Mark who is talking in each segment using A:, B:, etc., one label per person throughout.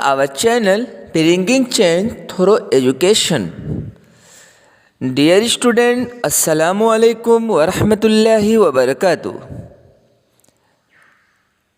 A: our channel Bringing Change Through Education. Dear student, Assalamu alaikum wa rahmatullahi wa barakatuh.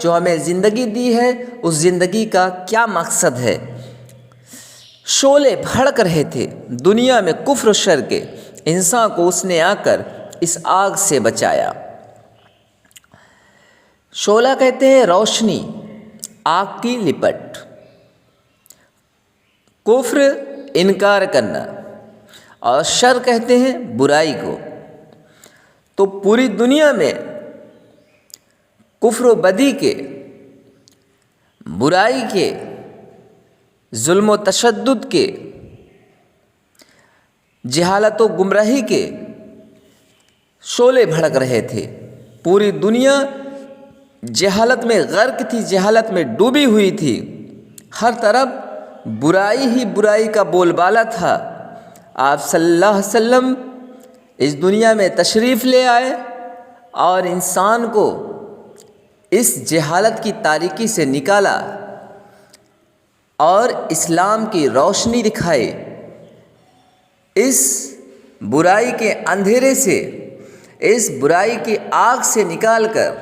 A: جو ہمیں زندگی دی ہے اس زندگی کا کیا مقصد ہے۔ شعلے بھڑک رہے تھے دنیا میں کفر و شر کے، انسان کو اس نے آ کر اس آگ سے بچایا۔ شعلہ کہتے ہیں روشنی، آگ کی لپٹ، کفر انکار کرنا، اور شر کہتے ہیں برائی کو۔ تو پوری دنیا میں کفر و بدی کے، برائی کے، ظلم و تشدد کے، جہالت و گمراہی کے شعلے بھڑک رہے تھے۔ پوری دنیا جہالت میں غرق تھی، جہالت میں ڈوبی ہوئی تھی، ہر طرف برائی ہی برائی کا بول بالا تھا۔ آپ صلی اللہ علیہ وسلم اس دنیا میں تشریف لے آئے اور انسان کو اس جہالت کی تاریکی سے نکالا اور اسلام کی روشنی دکھائی، اس برائی کے اندھیرے سے، اس برائی کی آگ سے نکال کر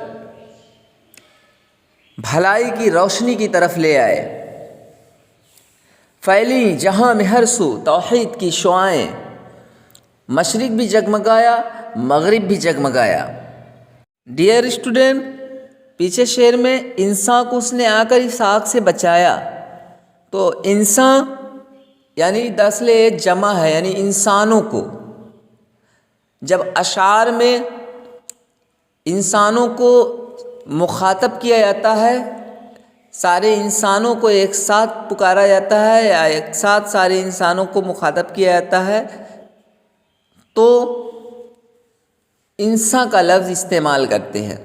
A: بھلائی کی روشنی کی طرف لے آئے۔ پھیلی جہاں میں ہر سو توحید کی شعائیں، مشرق بھی جگمگایا، مغرب بھی جگمگایا۔ ڈیئر اسٹوڈنٹ، پیچھے شعر میں انسان کو اس نے آ کر اس آگ سے بچایا، تو انسان یعنی دراصل جمع ہے، یعنی انسانوں کو۔ جب اشعار میں انسانوں کو مخاطب کیا جاتا ہے، سارے انسانوں کو ایک ساتھ پکارا جاتا ہے یا ایک ساتھ سارے انسانوں کو مخاطب کیا جاتا ہے، تو انسان کا لفظ استعمال کرتے ہیں۔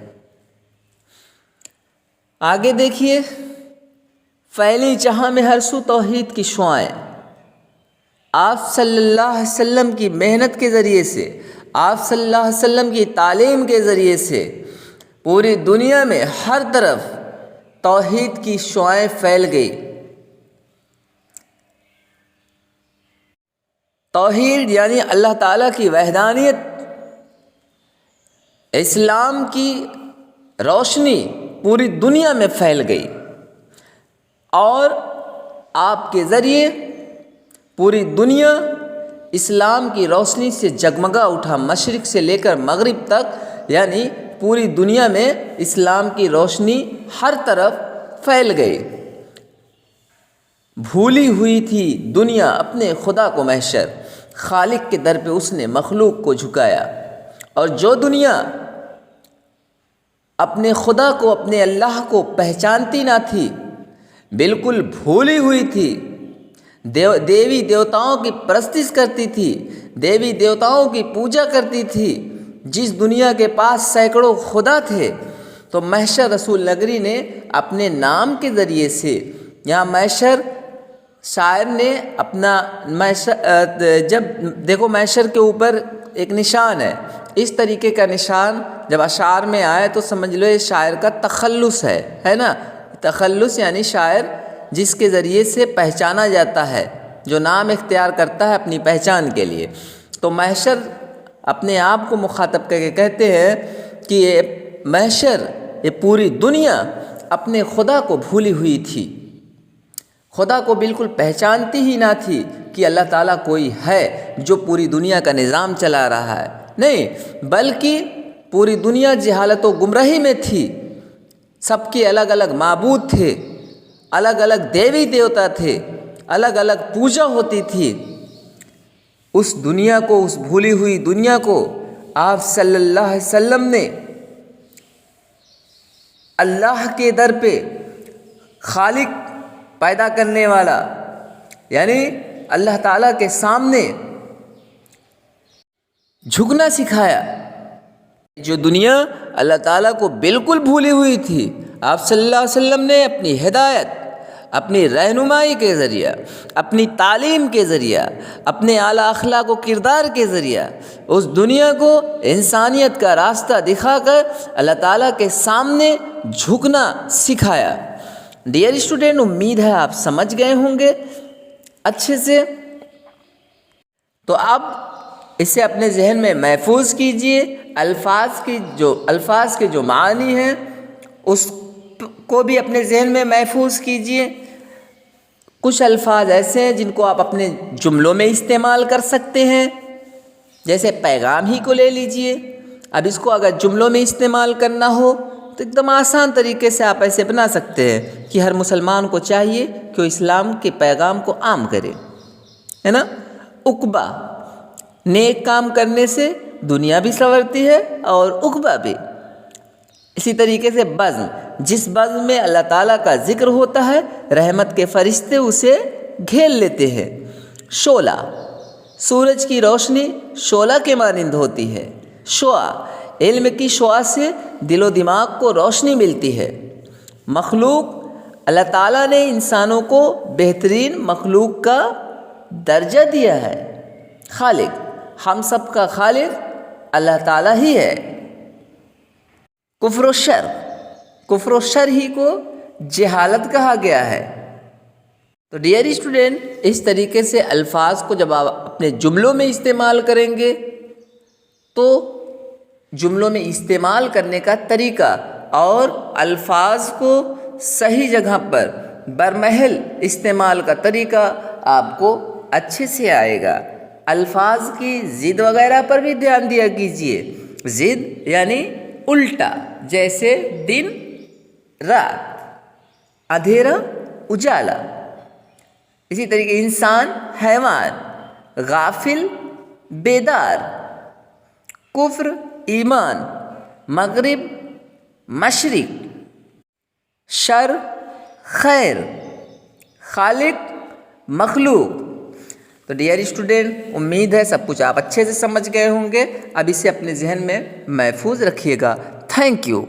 A: آگے دیکھیے، پھیلی جہاں میں ہر سو توحید کی شعائیں، آپ صلی اللہ علیہ وسلم کی محنت کے ذریعے سے، آپ صلی اللہ علیہ وسلم کی تعلیم کے ذریعے سے پوری دنیا میں ہر طرف توحید کی شعائیں پھیل گئی۔ توحید یعنی اللہ تعالیٰ کی وحدانیت، اسلام کی روشنی پوری دنیا میں پھیل گئی، اور آپ کے ذریعے پوری دنیا اسلام کی روشنی سے جگمگا اٹھا، مشرق سے لے کر مغرب تک، یعنی پوری دنیا میں اسلام کی روشنی ہر طرف پھیل گئی۔ بھولی ہوئی تھی دنیا اپنے خدا کو محشر، خالق کے در پہ اس نے مخلوق کو جھکایا۔ اور جو دنیا اپنے خدا کو، اپنے اللہ کو پہچانتی نہ تھی، بالکل بھولی ہوئی تھی، دیوی دیوتاؤں کی پرستش کرتی تھی، دیوی دیوتاؤں کی پوجا کرتی تھی، جس دنیا کے پاس سینکڑوں خدا تھے، تو محشر رسول نگری نے اپنے نام کے ذریعے سے، یہاں محشر شاعر نے اپنا جب دیکھو محشر کے اوپر ایک نشان ہے، اس طریقے کا نشان جب اشعار میں آئے تو سمجھ لو یہ شاعر کا تخلص ہے نا۔ تخلص یعنی شاعر جس کے ذریعے سے پہچانا جاتا ہے، جو نام اختیار کرتا ہے اپنی پہچان کے لیے۔ تو محشر اپنے آپ کو مخاطب کر کے کہتے ہیں کہ یہ محشر، یہ پوری دنیا اپنے خدا کو بھولی ہوئی تھی، خدا کو بالکل پہچانتی ہی نہ تھی کہ اللہ تعالیٰ کوئی ہے جو پوری دنیا کا نظام چلا رہا ہے، نہیں، بلکہ پوری دنیا جہالت و گمراہی میں تھی، سب کے الگ الگ معبود تھے، الگ الگ دیوی دیوتا تھے، الگ الگ پوجا ہوتی تھی۔ اس دنیا کو، اس بھولی ہوئی دنیا کو آپ صلی اللہ علیہ وسلم نے اللہ کے در پہ، خالق پیدا کرنے والا یعنی اللہ تعالیٰ کے سامنے جھکنا سکھایا۔ جو دنیا اللہ تعالیٰ کو بالکل بھولی ہوئی تھی، آپ صلی اللہ علیہ وسلم نے اپنی ہدایت، اپنی رہنمائی کے ذریعہ، اپنی تعلیم کے ذریعہ، اپنے اعلیٰ اخلاق و کردار کے ذریعہ اس دنیا کو انسانیت کا راستہ دکھا کر اللہ تعالیٰ کے سامنے جھکنا سکھایا۔ ڈیئر اسٹوڈنٹ، امید ہے آپ سمجھ گئے ہوں گے اچھے سے۔ تو اب اسے اپنے ذہن میں محفوظ کیجئے، الفاظ کے جو معانی ہیں اس کو بھی اپنے ذہن میں محفوظ کیجئے۔ کچھ الفاظ ایسے ہیں جن کو آپ اپنے جملوں میں استعمال کر سکتے ہیں، جیسے پیغام ہی کو لے لیجئے۔ اب اس کو اگر جملوں میں استعمال کرنا ہو تو ایک دم آسان طریقے سے آپ ایسے بنا سکتے ہیں کہ ہر مسلمان کو چاہیے کہ وہ اسلام کے پیغام کو عام کرے، ہے نا۔ عقبہ، نیک کام کرنے سے دنیا بھی سنورتی ہے اور عقبہ بھی۔ اسی طریقے سے بزم، جس بزم میں اللہ تعالیٰ کا ذکر ہوتا ہے رحمت کے فرشتے اسے گھیر لیتے ہیں۔ شعلہ، سورج کی روشنی شعلہ کے مانند ہوتی ہے۔ شعاع، علم کی شعاع سے دل و دماغ کو روشنی ملتی ہے۔ مخلوق، اللہ تعالیٰ نے انسانوں کو بہترین مخلوق کا درجہ دیا ہے۔ خالق، ہم سب کا خالق اللہ تعالیٰ ہی ہے۔ کفر و شر، کفر و شر ہی کو جہالت کہا گیا ہے۔ تو ڈیئر اسٹوڈنٹ، اس طریقے سے الفاظ کو جب آپ اپنے جملوں میں استعمال کریں گے تو جملوں میں استعمال کرنے کا طریقہ اور الفاظ کو صحیح جگہ پر برمحل استعمال کا طریقہ آپ کو اچھے سے آئے گا۔ الفاظ کی ضد وغیرہ پر بھی دھیان دیا کیجیے۔ ضد یعنی الٹا، جیسے دن رات، اندھیرا اجالا۔ اسی طریقے انسان حیوان، غافل بیدار، کفر ایمان، مغرب مشرق، شر خیر، خالق مخلوق۔ تو ڈیئر اسٹوڈنٹ، امید ہے سب کچھ آپ اچھے سے سمجھ گئے ہوں گے۔ اب اسے اپنے ذہن میں محفوظ رکھیے گا۔ Thank you.